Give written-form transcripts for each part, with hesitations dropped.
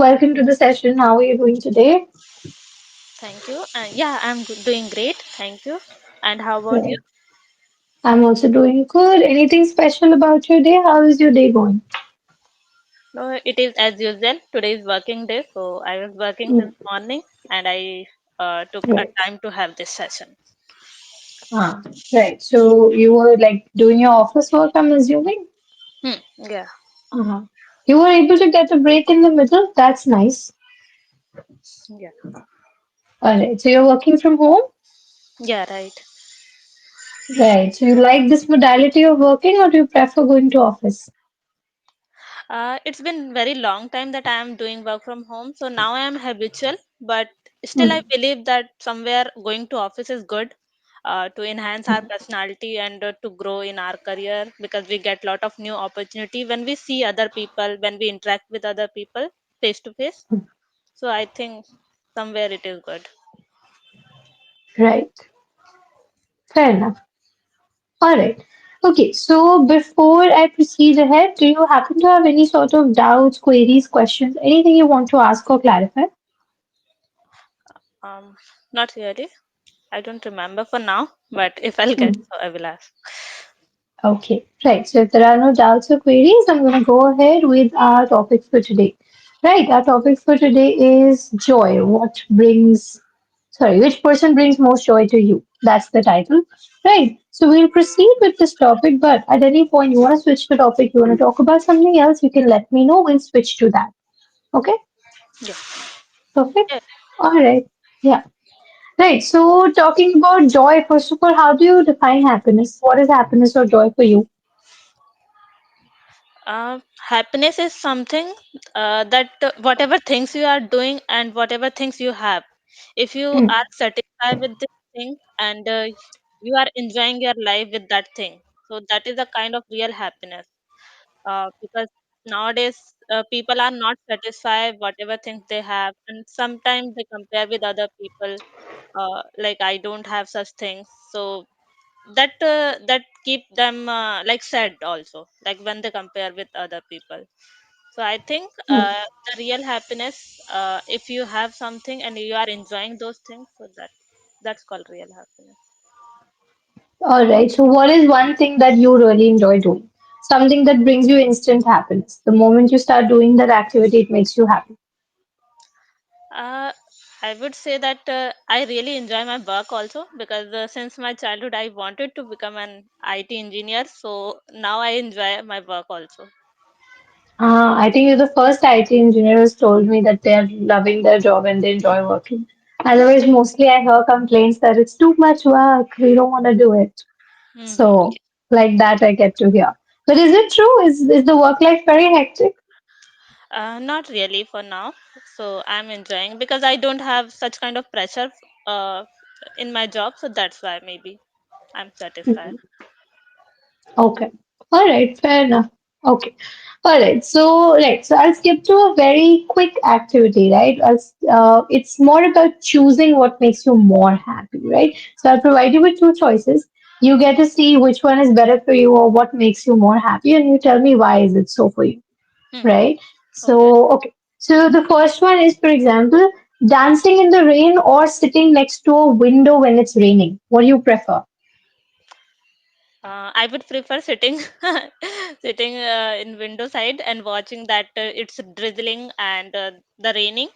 Welcome to the session. How are you doing today? Thank you. Yeah, doing great. Thank you. And how about you? Right. I'm also doing good. Anything special about your day? How is your day going? No, it is as usual. Today is working day, so I was working Mm, since morning, and I took a right. time to have this session. Right. So you were like doing your office work, I'm assuming? Yeah, Uh-huh. You were able to get a break in the middle? That's nice. yeah, All right. So you're working from home? yeah. Right. Right. So you like this modality of working or do you prefer going to office? It's been very long time that I am doing work from home, so now I am habitual. But still, I Hmm. believe that somewhere going to office is good to enhance our personality and to grow in our career because we get lot of new opportunity when we see other people, when we interact with other people face to face. So I think somewhere it is good. Right. Fair enough. All right. Okay, so before I proceed ahead, do you happen to have any sort of doubts, queries, questions, anything you want to ask or clarify? Um, Not really. I don't remember for now, but if I'll get, Hmm. so I will ask. Okay, right. So if there are no doubts or queries, I'm going to go ahead with our topic for today. Right, our topic for today is joy. Which person brings most joy to you? That's the title. Right. So we'll proceed with this topic, but at any point you want to switch the topic, you want to talk about something else, you can let me know. We'll switch to that. Okay, Yeah. perfect. Yeah. All right. Yeah. Right. So talking about joy, first of all, how do you define happiness? What is happiness or joy for you? Happiness is something that whatever things you are doing and whatever things you have, if you Hmm. are satisfied with this thing and you are enjoying your life with that thing, so that is a kind of real happiness. Because nowadays people are not satisfied whatever things they have, and sometimes they compare with other people. Like I don't have such things, so that keep them like sad also, like when they compare with other people. So I think Hmm. the real happiness, if you have something and you are enjoying those things, so that's called real happiness. All right. So, what is one thing that you really enjoy doing? Something that brings you instant happiness. The moment you start doing that activity, it makes you happy. uh, I would say that I really enjoy my work also because since my childhood I wanted to become an IT engineer, so now I enjoy my work also. I think you're the first IT engineer who's told me that they're loving their job and they enjoy working. Otherwise, mostly I hear complaints that it's too much work, we don't want to do it. Hmm. So, like that, I get to hear. But is it true? Is the work life very hectic? Not really for now. So I'm enjoying because I don't have such kind of pressure uh, in my job. So that's why maybe I'm satisfied. Okay. All right. Fair enough. Okay. All right. So I'll skip to a very quick activity, right? It's more about choosing what makes you more happy, right? So I'll provide you with two choices. You get to see which one is better for you or what makes you more happy, and you tell me why is it so for you, Hmm. right? Okay. So, okay. So the first one is, for example, dancing in the rain or sitting next to a window when it's raining. What do you prefer? I would prefer sitting sitting in window side and watching that it's drizzling and the raining.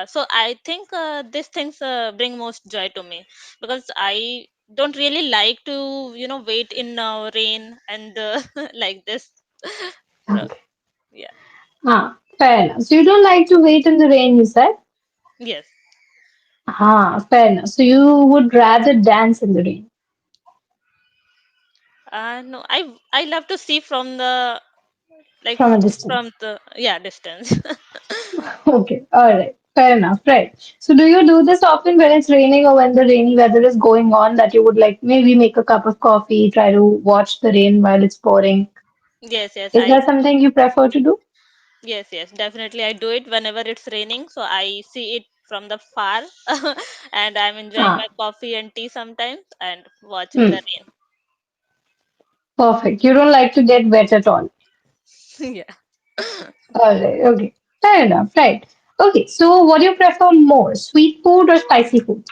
So I think these things bring most joy to me because I don't really like to wait in rain and like this. So Okay. yeah. Fair enough. So you don't like to wait in the rain, you said? Yes. Fair enough. So you would rather dance in the rain No, I love to see from the like from a distance. from the yeah distance. Okay, all right. Fair enough. Right. So do you do this often when it's raining or when the rainy weather is going on that you would like maybe make a cup of coffee, try to watch the rain while it's pouring? Yes, yes, Is that something you prefer to do? yes, definitely. I do it whenever it's raining, so I see it from the far, and I'm enjoying my Ah, coffee and tea sometimes and watching hmm. the Perfect. You don't like to get wet at all. rain. Yeah. All right. Okay. Fair enough. Right. Okay, so what do you prefer more, sweet food or spicy food?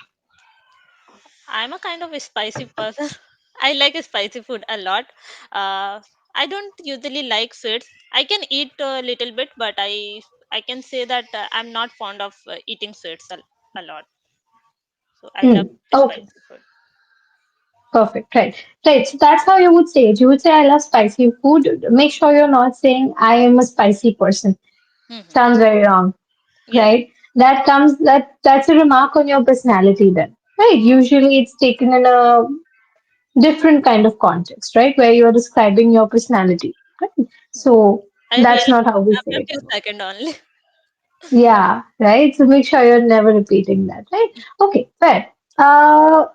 I'm a kind of a spicy person. I like spicy food a lot. Uh, I don't usually like sweets. I can eat a little bit, but I can say that I'm not fond of eating sweets a lot. So I love Hmm. Okay, spicy food. perfect. Right. Right. So that's how you would say it. You would say, I love spicy food. Make sure you're not saying, I am a spicy person. Hmm. Sounds very wrong, Yes. right? That's a remark on your personality then, right? Usually it's taken in a different kind of context, right? Where you're describing your personality, right? So I that's realized not how we say after a it. few seconds only. Yeah, right. So make sure you're never repeating that, right? Okay, fair.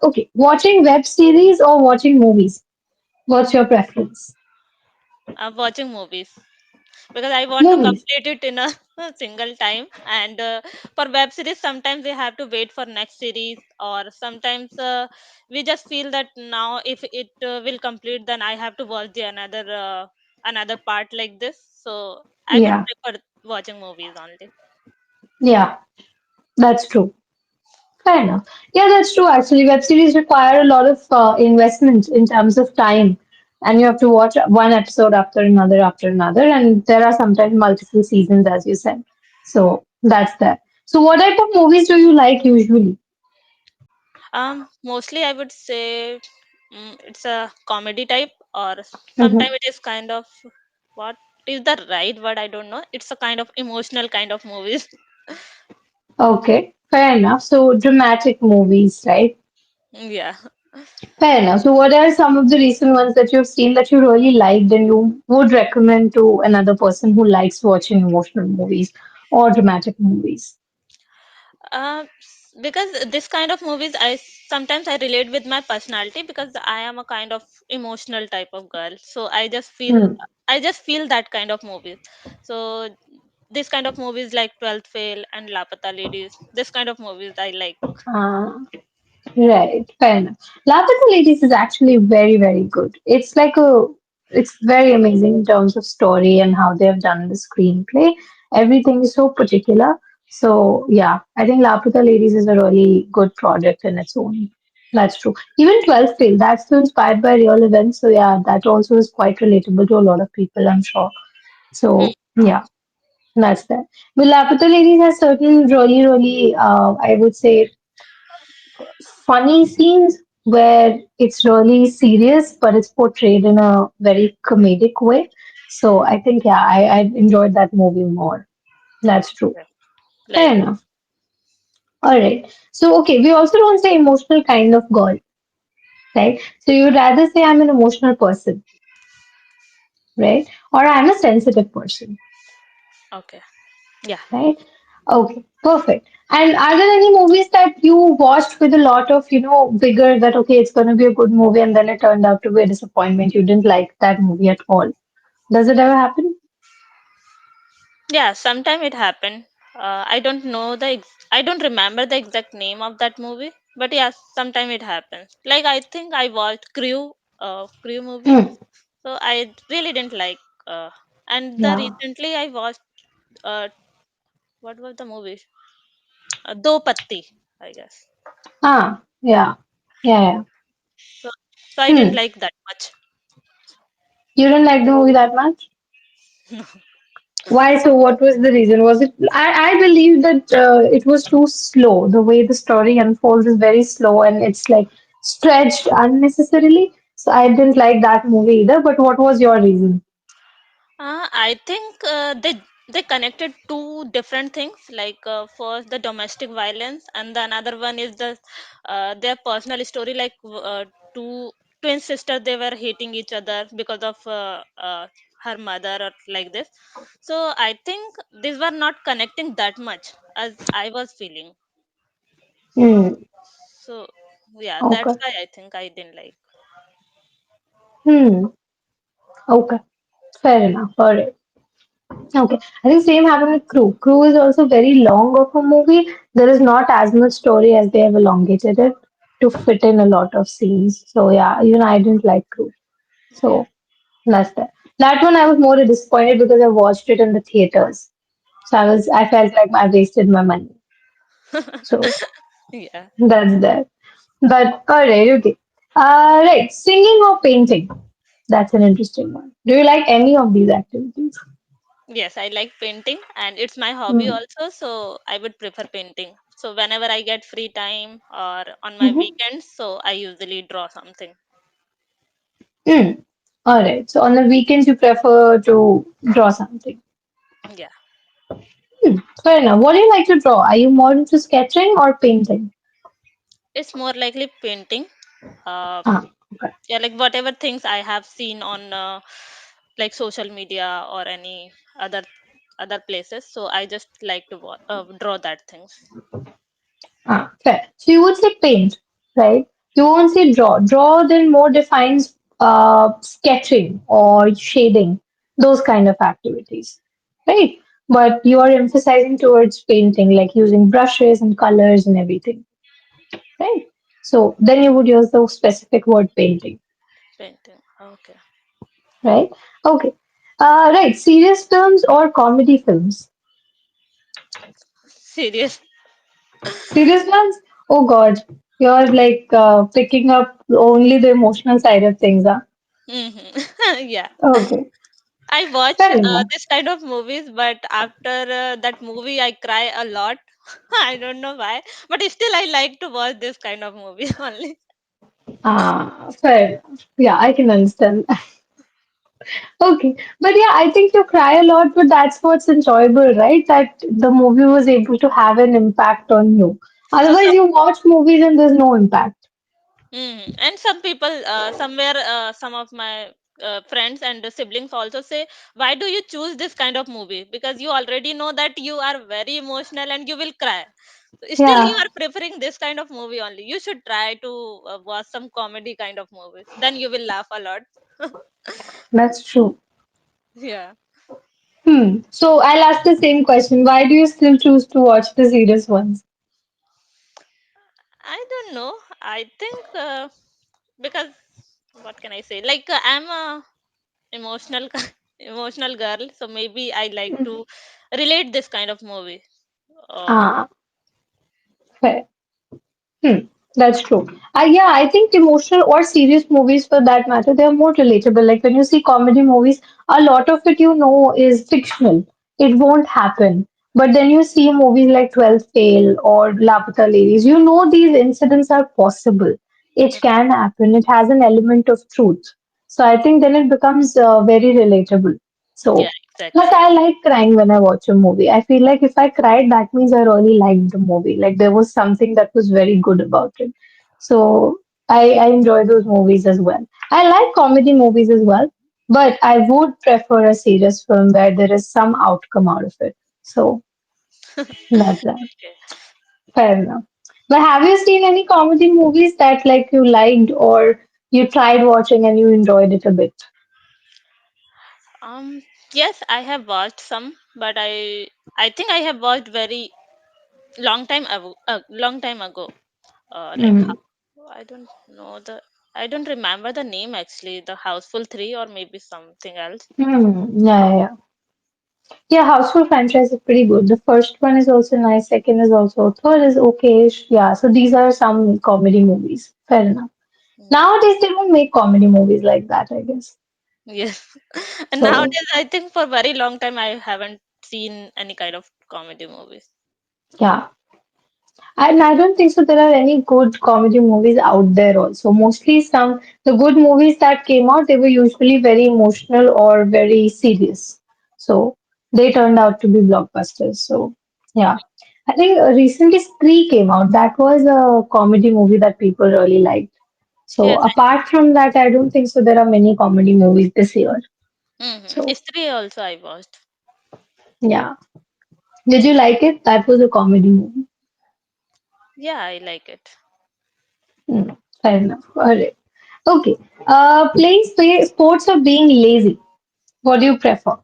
Okay, watching web series or watching movies? What's your preference? I'm watching movies because I want to Movies. complete it in a single time. And for web series, sometimes we have to wait for next series, or sometimes we just feel that now if it will complete, then I have to watch the another part like this. So I would Yeah, prefer watching movies only. yeah, that's true. Fair enough. Yeah, that's true. Actually, web series require a lot of investment in terms of time, and you have to watch one episode after another, and there are sometimes multiple seasons, as you said. So that's that. So, what type of movies do you like usually? Mostly I would say it's a comedy type, or Hmm. sometimes it is kind of what is the right word? I don't know. It's a kind of emotional kind of movies. Okay, fair enough. So, dramatic movies, right? Yeah. Fair enough. So, what are some of the recent ones that you've seen that you really liked and you would recommend to another person who likes watching emotional movies or dramatic movies? Because this kind of movies, sometimes I relate with my personality because I am a kind of emotional type of girl. So Hmm. I just feel that kind of movies. So this kind of movies like 12th Fail and Lapata Ladies, this kind of movies I like. Ah, right, fair enough. Lapita Ladies is actually very, very good. It's very amazing in terms of story and how they have done the screenplay. Everything is so particular. So, yeah, I think Lapita Ladies is a really good project in its own. That's true. Even 12th Fail, that's still inspired by real events. So, yeah, that also is quite relatable to a lot of people, I'm sure. So, yeah, that's that. But Lapita Ladies has certain really, really, I would say, funny scenes where it's really serious, but it's portrayed in a very comedic way. So I think, yeah, I enjoyed that movie more. That's true. Yeah. Fair Like enough. All right. So, okay, we also don't say emotional kind of girl, right? So you would rather say I'm an emotional person, right? Or I'm a sensitive person, okay. Yeah. right? Okay, perfect. And are there any movies that you watched with a lot of, vigor that, okay, it's going to be a good movie and then it turned out to be a disappointment? You didn't like that movie at all. Does it ever happen? Yeah, sometime it happened. I don't remember the exact name of that movie, but yeah, sometime it happens. Like I think I watched Crew movie, Hmm. so I really didn't like. Uh, and the Yeah. recently I watched uh, what was the movie? Do Patti, I guess. Ah, yeah. Yeah, yeah. So, so I didn't Hmm. like that much. You didn't like the movie that much? Why? So, what was the reason? Was it? I believe that it was too slow. The way the story unfolds is very slow and it's like stretched unnecessarily. So, I didn't like that movie either. But what was your reason? I think they connected two different things. Like first the domestic violence, and the another one is their personal story. Like two twin sisters, they were hating each other because of her mother or like this. So I think these were not connecting that much as I was feeling. Hmm. So yeah, that's Okay. why I think I didn't like. Hmm. Okay. Fair enough. All right. Okay. I think same happened with Crew. Crew is also very long of a movie. There is not as much story as they have elongated it to fit in a lot of scenes. So yeah, even I didn't like Crew. Okay. So that's that. That one I was more disappointed because I watched it in the theaters. So I felt like I wasted my money. So Yeah. that's that. But all right, okay. Right, singing or painting? That's an interesting one. Do you like any of these activities? Yes, I like painting and it's my hobby Mm. also, so I would prefer painting. So whenever I get free time or on my Mm-hmm. weekends, so I usually draw something. Mm. All right. So on the weekends, you prefer to draw something. Yeah. Hmm. Fair enough. What do you like to draw? Are you more into sketching or painting? It's more likely painting. Uh Ah, okay. yeah, like whatever things I have seen on like social media or any other places, so I just like to draw that things. Ah, fair. So you would say paint, right? You won't say draw. Draw then more defines sketching or shading, those kind of activities, right? But you are emphasizing towards painting, like using brushes and colors and everything, right? So then you would use the specific word painting, Painting. Okay. right? Okay. Right. Serious films or comedy films? Serious. Serious ones? Oh God, you're like picking up only the emotional side of things, huh? Yeah. Okay, I watch fair enough. this kind of movies, but after that movie, I cry a lot. I don't know why, but still, I like to watch this kind of movie only. Fair enough. Yeah, I can understand. Okay, but yeah, I think you cry a lot, but that's what's enjoyable, right? That the movie was able to have an impact on you. Otherwise, you watch movies and there's no impact. And some people, somewhere, some of my friends and siblings also say, "Why do you choose this kind of movie? Because you already know that you are very emotional and you will cry. Still, you Yeah, are preferring this kind of movie only. You should try to watch some comedy kind of movies. Then you will laugh a lot." that's true. Yeah. Hmm. So I'll ask the same question. Why do you still choose to watch the serious ones? I don't know. I think because what can I say? Like I'm a emotional emotional girl, so maybe I like to relate this kind of movie. Uh, Ah, fair. Hmm, that's true. Yeah, I think emotional or serious movies for that matter, they're more relatable. Like when you see comedy movies, a lot of it you know is fictional. It won't happen. But then you see movies like 12th Fail or Lapata Ladies, you know these incidents are possible. It can happen. It has an element of truth. So I think then it becomes very relatable. yeah, So plus, exactly. I like crying when I watch a movie. I feel like if I cried, that means I really liked the movie. Like there was something that was very good about it. So I enjoy those movies as well. I like comedy movies as well, but I would prefer a serious film where there is some outcome out of it. So that's that. Okay. Fair enough. But have you seen any comedy movies that like you liked or you tried watching and you enjoyed it a bit? Um. Yes, I have watched some, but I think I have watched very long time ago. Long time ago. Like Mm. I don't know the. I don't remember the name actually. The Houseful 3 or maybe something else. Mm. Yeah, yeah, yeah. Yeah, Houseful franchise is pretty good. The first one is also nice, second is also, third is okay-ish. Yeah, so these are some comedy movies. Fair enough. Mm. Nowadays, they don't make comedy movies like that, I guess. Yes. And So, nowadays, I think for very long time I haven't seen any kind of comedy movies. yeah. And I don't think so there are any good comedy movies out there also. Mostly the good movies that came out, they were usually very emotional or very serious. So, they turned out to be blockbusters. So, yeah. I think recently Spree came out. That was a comedy movie that people really liked. So, Yes. apart from that, I don't think so there are many comedy movies this year. So, History also I watched. yeah. Did you like it? That was a comedy movie. Yeah, I like it. Hmm, fair enough. All right. Okay. Playing sports or being lazy? What do you prefer?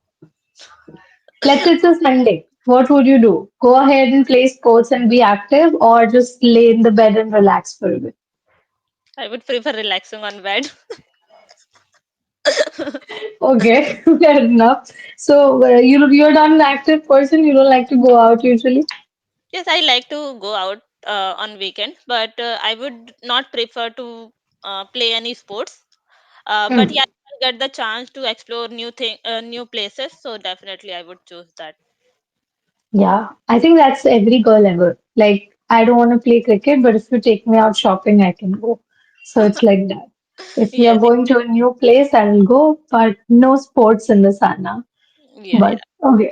Let's say it's a Sunday. What would you do? Go ahead and play sports and be active, or just lay in the bed and relax for a bit? I would prefer relaxing on bed. Okay, fair enough. So you're not an active person. You don't like to go out usually. Yes, I like to go out on weekends, but I would not prefer to play any sports. But Hmm. yeah, if I get the chance to explore new places, so definitely I would choose that. Yeah, I think that's every girl ever. Like, I don't want to play cricket, but if you take me out shopping, I can go. So it's like that. If we are Yes, going to a new place, I will go, but no sports in the sauna. yeah, But yeah. okay,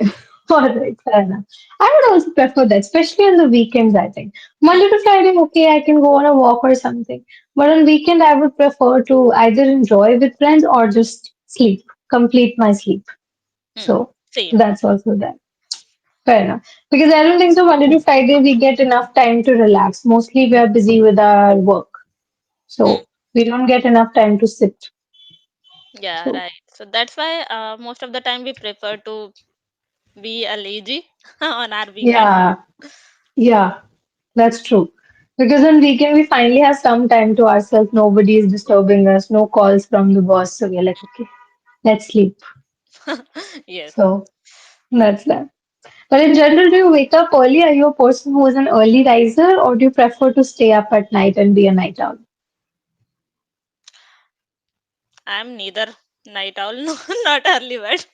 all right, fair enough. I would also prefer that, especially on the weekends, I think. Hmm, Monday to Friday, okay, I can go on a walk or something. But on weekend, I would prefer to either enjoy with friends or just sleep, complete my sleep. hmm. So Same. that's also that. Fair enough. Because I don't think so Monday to Friday we get enough time to relax. Mostly we are busy with our work. Hmm. So we don't get enough time to sit. Yeah, So right. So that's why most of the time we prefer to be a lazy on our weekend. yeah, yeah, that's true. Because on weekend we finally have some time to ourselves. Nobody is disturbing us. No calls from the boss. So we're like, okay, let's sleep. Yes. So that's that. But in general, do you wake up early? Are you a person who is an early riser, or do you prefer to stay up at night and be a night owl? I'm neither night owl, no, not early bird.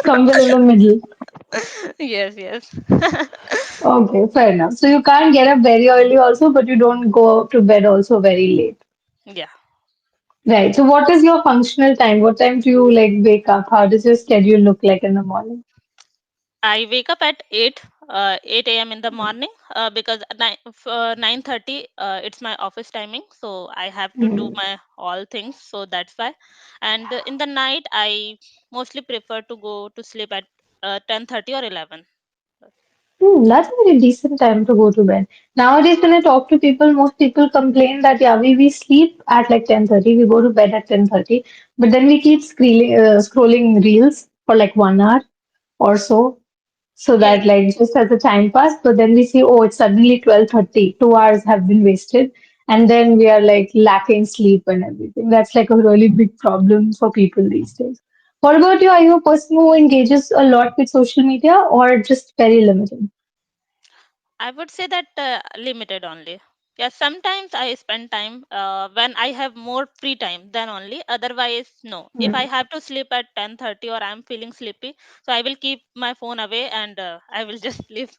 Somewhere in the middle. Yes, yes. Okay, fair enough. So you can't get up very early also, but you don't go to bed also very late. Yeah. Right. So what is your functional time? What time do you like wake up? How does your schedule look like in the morning? I wake up at 8 a.m. in the morning because 9:30 it's my office timing, so I have to do Hmm. my all things. So that's why. And in the night, I mostly prefer to go to sleep at 10:30 or 11. That's a very decent time to go to bed. Nowadays, when I talk to people, most people complain that yeah, we sleep at like 10:30, we go to bed at 10:30, but then we keep scrolling reels for like 1 hour or so. So Yes, that like just as the time pass, but then we see, oh, it's suddenly 12:30, 2 hours have been wasted, and then we are like lacking sleep and everything. That's like a really big problem for people these days. What about you? Are you a person who engages a lot with social media or just very limited? I would say that limited only. Yeah, sometimes I spend time when I have more free time than only. Otherwise, no. If I Hmm. have to sleep at 10:30 or I'm feeling sleepy, so I will keep my phone away and I will just sleep.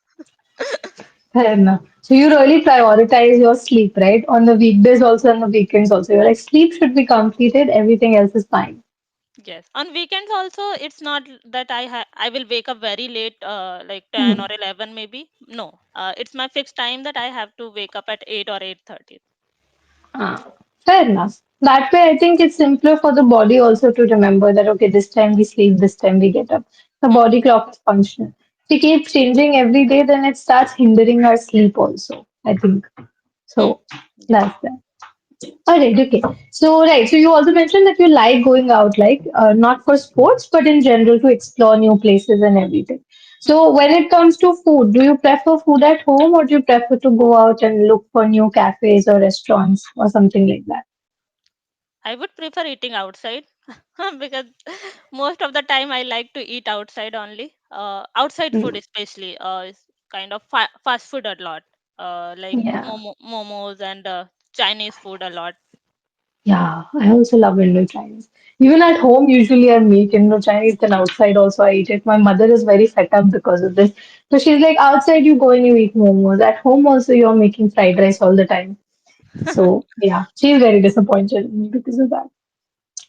Fair enough. So you really prioritize your sleep, right? On the weekdays also and the weekends also. You're like, sleep should be completed, everything else is fine. Yes. On weekends also, it's not that I will wake up very late, like 10 Hmm. or 11 maybe. No. It's my fixed time that I have to wake up at 8 or 8:30. Ah, fair enough. That way, I think it's simpler for the body also to remember that, okay, this time we sleep, this time we get up. The Hmm. body clock is functional. If we keep changing every day, then it starts hindering our sleep also, I think. Hmm. So Yes. that's that. All right, okay. So you also mentioned that you like going out, like not for sports, but in general to explore new places and everything. Hmm. So when it comes to food, do you prefer food at home or do you prefer to go out and look for new cafes or restaurants or something like that? I would prefer eating outside because most of the time I like to eat outside only. Outside food, Mm. especially, is kind of fast food a lot. Like Yeah, momos and Chinese food a lot. yeah. I also love Indo Chinese. Even at home, usually I make Indo Chinese, then outside also I eat it. My mother is very fed up because of this. So she's like, outside you go and you eat momos. At home also you're making fried rice all the time. So yeah, she's very disappointed in me because of that.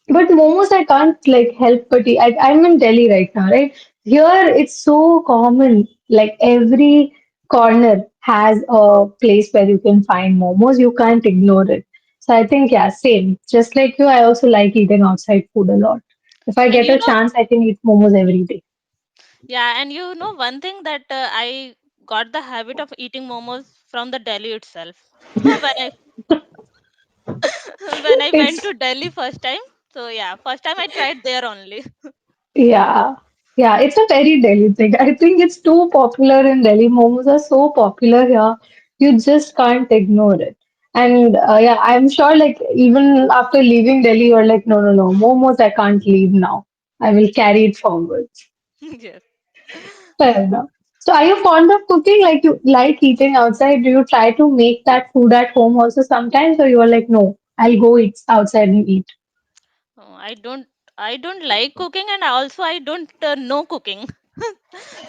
But momos, I can't like help but eat. I'm in Delhi right now, right? Here it's so common. Like every corner has a place where you can find momos. You can't ignore it. So I think yeah, same. Just like you, I also like eating outside food a lot. If I And get a chance, I can eat momos every day. yeah, and one thing that I got the habit of eating momos from the Delhi itself. When I went It's to Delhi first time. So yeah, first time I tried there only. yeah. Yeah, it's a very Delhi thing. I think it's too popular in Delhi. Momos are so popular here. You just can't ignore it. And yeah, I'm sure like even after leaving Delhi, you're like, no, no, no, momos, I can't leave now. I will carry it forward. Yes. Fair enough. So are you fond of cooking? Like you like eating outside? Do you try to make that food at home also sometimes, or you are like, no, I'll go eat outside and eat? Oh, I don't like cooking, and also I don't know cooking.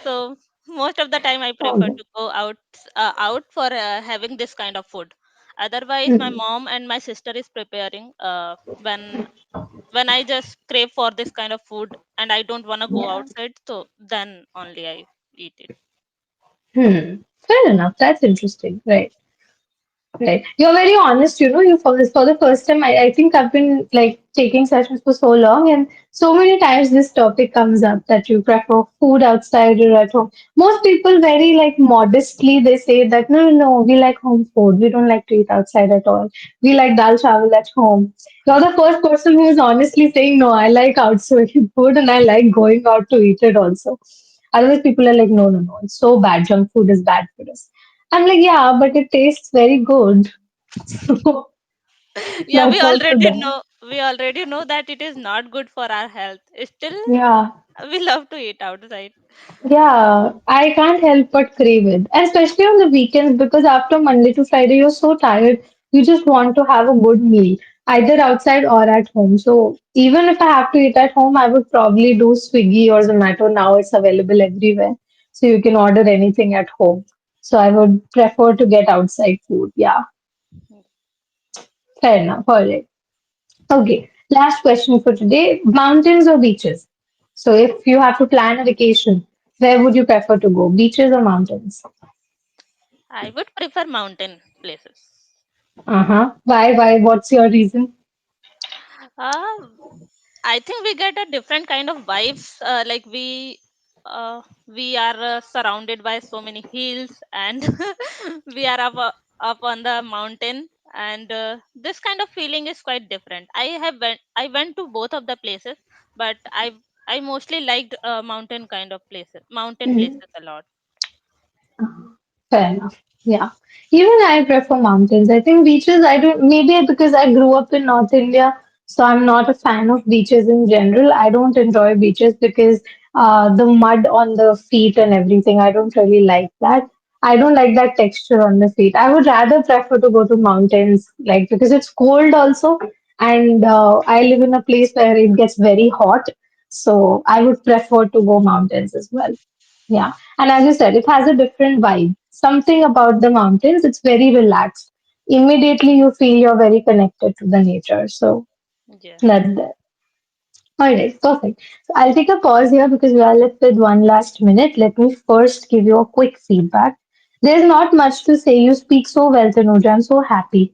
So most of the time I prefer Okay. to go out for having this kind of food. Otherwise, my Mhm. mom and my sister is preparing when I just crave for this kind of food and I don't want to go Yeah. outside, so then only I eat it. Hmm. Fair enough. That's interesting. Right. Right. You're very honest, you know, you for the first time I think I've been like taking sessions for so long and so many times this topic comes up that you prefer food outside or at home. Most people very like modestly they say that no, no, no, we like home food. We don't like to eat outside at all. We like dal chawal at home. You're the first person who is honestly saying no, I like outside food and I like going out to eat it also. Otherwise people are like, no, no, no, it's so bad. Junk food is bad for us. I'm like, yeah, but it tastes very good. So Yeah, that's also there. we already know that it is not good for our health. Still, Yeah. we love to eat outside. Yeah. I can't help but crave it. And especially on the weekends because after Monday to Friday, you're so tired. You just want to have a good meal, either outside or at home. So even if I have to eat at home, I would probably do Swiggy or Zomato. Now it's available everywhere. So you can order anything at home. So I would prefer to get outside food. Yeah. Fair enough. All right. Okay, last question for today. Mountains or beaches? So if you have to plan a vacation, where would you prefer to go? Beaches or mountains? I would prefer mountain places. Uh-huh. Why? Why? What's your reason? Uh, I think we get a different kind of vibes. Like we are surrounded by so many hills, and we are up on the mountain, and this kind of feeling is quite different. I went to both of the places, but I mostly liked mountain Mhm. places a lot. Fair enough. Yeah. Even I prefer mountains. I think beaches, I don't, maybe because I grew up in North India, so I'm not a fan of beaches in general. I don't enjoy beaches because the mud on the feet and everything, I don't really like that. I don't like that texture on the feet. I would rather prefer to go to mountains, like because it's cold also, and I live in a place where it gets very hot, so I would prefer to go mountains as well. Yeah. And as you said, it has a different vibe. Something about the mountains, it's very relaxed. Immediately you feel you're very connected to the nature. So Yeah. that's there. All right, perfect. So I'll take a pause here because we are left with one last minute. Let me first give you a quick feedback. There's not much to say. You speak so well, Tanuja. I'm so happy.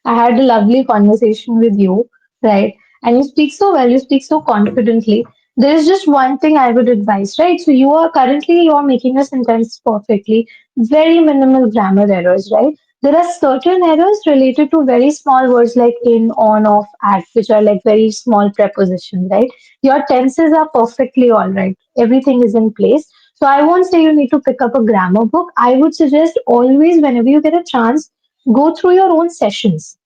I had a lovely conversation with you, right? And you speak so well, you speak so confidently. There is just one thing I would advise, right? So you are making a sentence perfectly, very minimal grammar errors, right? There are certain errors related to very small words like in, on, off, at, which are like very small prepositions, right? Your tenses are perfectly all right. Everything is in place. So I won't say you need to pick up a grammar book. I would suggest always, whenever you get a chance, go through your own sessions,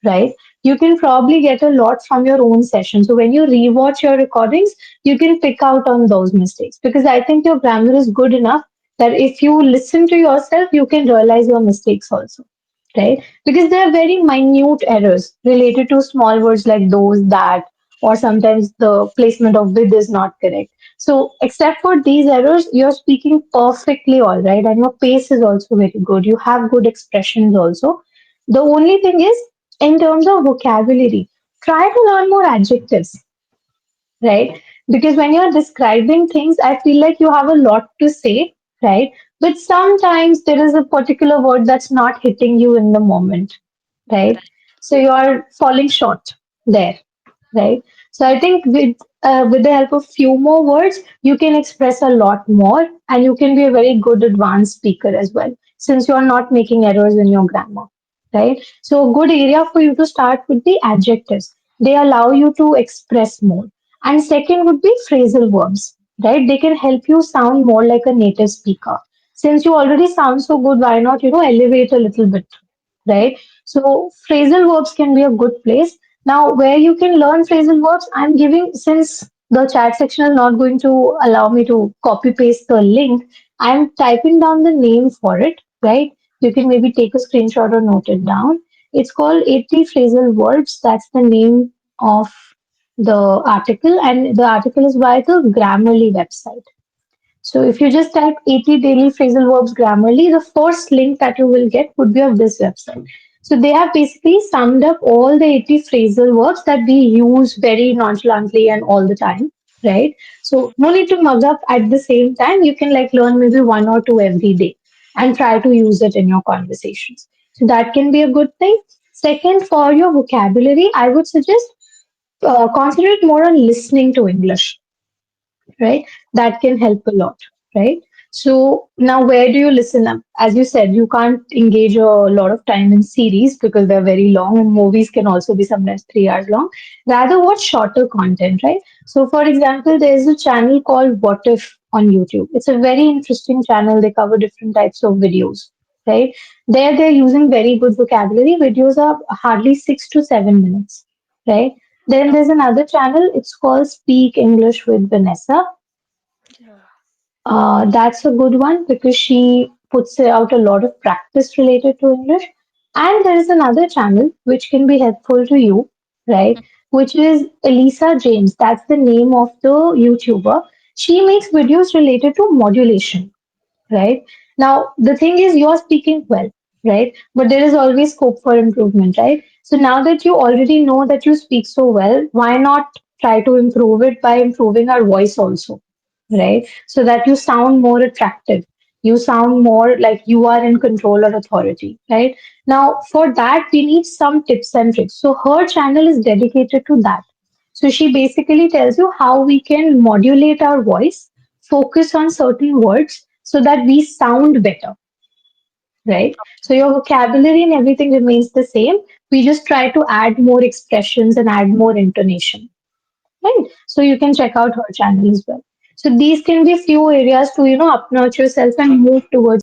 right? You can probably get a lot from your own session. So when you rewatch your recordings, you can pick out on those mistakes because I think your grammar is good enough that if you listen to yourself, you can realize your mistakes also, right? Because they are very minute errors related to small words like those, that, or sometimes the placement of with is not correct. So, except for these errors, you're speaking perfectly all right, and your pace is also very good. You have good expressions also. The only thing is, in terms of vocabulary, try to learn more adjectives, right? Because when you're describing things, I feel like you have a lot to say, right? But sometimes there is a particular word that's not hitting you in the moment, right? Right. So you're falling short there, right? So I think with the help of few more words, you can express a lot more, and you can be a very good advanced speaker as well, since you are not making errors in your grammar, right? So a good area for you to start would be adjectives. They allow you to express more. And second would be phrasal verbs, right? They can help you sound more like a native speaker. Since you already sound so good, why not, elevate a little bit, right? So phrasal verbs can be a good place. Now, where you can learn phrasal verbs, I'm giving, since the chat section is not going to allow me to copy paste the link, I'm typing down the name for it, right? You can maybe take a screenshot or note it down. It's called 80 phrasal verbs. That's the name of the article, and the article is by the Grammarly website. So if you just type 80 daily phrasal verbs Grammarly, the first link that you will get would be of this website. So they have basically summed up all the 80 phrasal verbs that we use very nonchalantly and all the time, right? So no need to mug up at the same time. You can like learn maybe one or two every day and try to use it in your conversations. So that can be a good thing. Second, for your vocabulary, I would suggest concentrate more on listening to English, right? That can help a lot, right? So now where do you listen up? As you said, you can't engage a lot of time in series because they're very long, and movies can also be sometimes 3 hours long. Rather watch shorter content, right? So for example, there's a channel called What If on YouTube. It's a very interesting channel. They cover different types of videos, right? There they're using very good vocabulary. Videos are hardly 6 to 7 minutes, right? Then there's another channel, it's called Speak English with Vanessa. Yeah. That's a good one because she puts out a lot of practice related to English. And there is another channel which can be helpful to you, right? Which is Elisa James. That's the name of the YouTuber. She makes videos related to modulation, right? Now, the thing is, you're speaking well, right? But there is always scope for improvement, right? So now that you already know that you speak so well, why not try to improve it by improving our voice also, right? So that you sound more attractive. You sound more like you are in control or authority, right? Now, for that, we need some tips and tricks. So her channel is dedicated to that. So she basically tells you how we can modulate our voice, focus on certain words so that we sound better, right? So your vocabulary and everything remains the same. We just try to add more expressions and add more intonation, right? So you can check out her channel as well. So these can be few areas to, up nurture yourself and move towards